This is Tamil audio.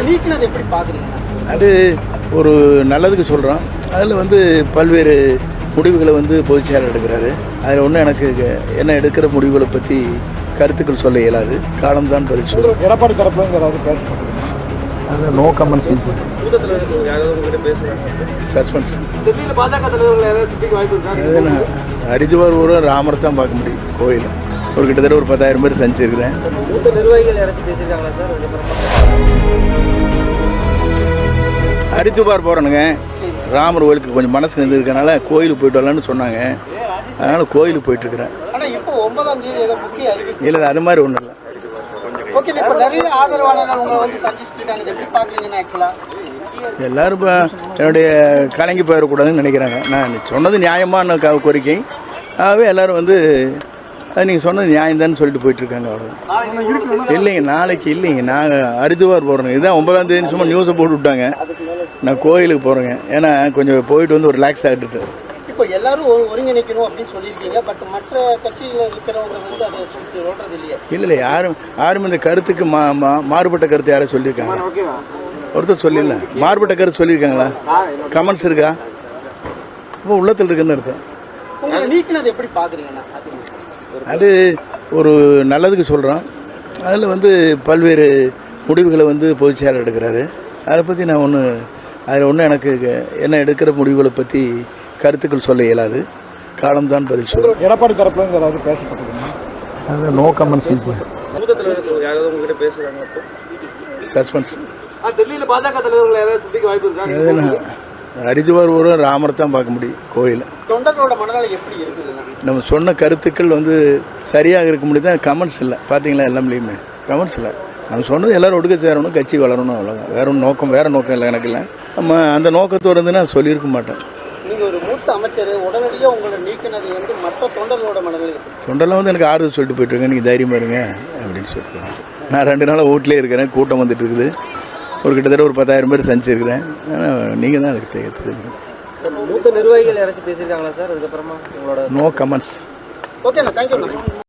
நீக்கினது எப்படி பார்க்குறீங்க? அது ஒரு நல்லதுக்கு சொல்கிறோம். அதில் வந்து பல்வேறு முடிவுகளை வந்து பொதுச் செயலர் எடுக்கிறாரு. அதில் ஒன்றும் எனக்கு என்ன எடுக்கிற முடிவுகளை பற்றி கருத்துக்கள் சொல்ல இயலாது. காலம்தான் பதில் சொல்லும். எடப்பாடி தரப்புல ஏதாவது பேசப்படுது? அது நோ கமெண்ட்ஸ். சஸ்பென்ஸ். ஹரித்வார் ஒரு ராமர் தான் பார்க்க முடியும். கோயில் ஒரு கிட்டத்தட்ட ஒரு 10,000 பேர் சந்திச்சிருக்கிறேன். ஹரித்வார் போகிறேனுங்க. ராமர் கோயிலுக்கு கொஞ்சம் மனசு இருந்திருக்கனால கோயிலுக்கு போயிட்டு வரலான்னு சொன்னாங்க. அதனால் கோயிலுக்கு போயிட்டுருக்கிறேன். இல்லை அது மாதிரி ஒன்றும் இல்லை. எல்லாரும் இப்போ என்னுடைய கலங்கி போயிடக்கூடாதுன்னு நினைக்கிறாங்க. நான் சொன்னது நியாயமான கோரிக்கை. ஆகவே எல்லோரும் வந்து அது நீங்கள் சொன்னது நியாயம்தான்னு சொல்லிட்டு போயிட்டுருக்காங்க. அவ்வளோ இல்லைங்க, நாளைக்கு இல்லைங்க. நாங்கள் ஹரித்வார் போகிறோங்க. இதுதான் 9ஆம் தேதி சும்மா நியூஸை போட்டு விட்டாங்க. நான் கோயிலுக்கு போகிறேங்க. ஏன்னா கொஞ்சம் போயிட்டு வந்து ஒரு ரிலாக்ஸ் ஆகிட்டு. இப்போ எல்லாரும் ஒருங்கிணைக்கணும் அப்படின்னு சொல்லியிருக்கீங்க. பட் மற்ற கட்சியில் இருக்கிறவங்க வந்து அதை சொல்றது இல்லையா? இல்லை யாரும் இந்த கருத்துக்கு மாறுபட்ட கருத்து யாரும் சொல்லியிருக்காங்க? ஒருத்தர் சொல்லல. மாறுபட்ட கருத்து சொல்லியிருக்காங்களா? கமெண்ட்ஸ் இருக்கா? இப்போ உள்ளத்தில் இருக்குன்னு அர்த்தம். உங்களை நீக்கினது எப்படி பார்க்குறீங்கண்ணா? அது ஒரு நல்லதுக்கு சொல்கிறோம். அதில் வந்து பல்வேறு முடிவுகளை வந்து பொதுச் செயலர் எடுக்கிறாரு. அதை பற்றி நான் ஒன்றும் எனக்கு என்ன எடுக்கிற முடிவுகளை பற்றி கருத்துக்கள் சொல்ல இயலாது. காலம்தான் பதில் சொல்லும். எடப்பாடி தரப்புல ஏதாவது பேசப்படுது? அது நோ கமெண்ட்ஸ். சஸ்பென்ஸ். ஹரித்வார் ஒரு ராமர் தான் பார்க்க முடியும். கோயில் தொண்டர்களோட மனநிலை எப்படி இருக்குது? நம்ம சொன்ன கருத்துக்கள் வந்து சரியாக இருக்க முடியுது. கமெண்ட்ஸ் இல்லை. பார்த்தீங்களா? எல்லாம்லேயுமே கமெண்ட்ஸ் இல்லை. நம்ம சொன்னது எல்லோரும் ஒடுக்க சேரணும், கட்சி வளரணும், அவ்வளோதான். வேறு நோக்கம் இல்லை எனக்கு இல்லை. நம்ம அந்த நோக்கத்தோடு வந்து நான் சொல்லியிருக்க மாட்டேன். நீங்கள் ஒரு மூத்த அமைச்சர் உடனடியாக உங்களை நீக்கினது வந்து மற்ற தொண்டர்களோட மனநிலை? தொண்டர்லாம் வந்து எனக்கு ஆறுதல் சொல்லிட்டு போயிட்டுருங்க. நீங்கள் தைரியமாக இருங்க அப்படின்னு சொல்லிட்டு. நான் 2 நாளாக வீட்டிலே இருக்கிறேன். கூட்டம் வந்துட்டு இருக்குது. ஒரு கிட்டத்தட்ட ஒரு 10,000 பேர் சந்திச்சிருக்கிறேன். ஆனால் நீங்கள் தான் எனக்கு தெரிஞ்சுக்கணும். மூத்த நிர்வாகிகள் யாராச்சும் பேசியிருக்காங்களா சார்? அதுக்கப்புறமா உங்களோட நோ கமெண்ட்ஸ். ஓகேண்ணா, தேங்க்யூண்ணா.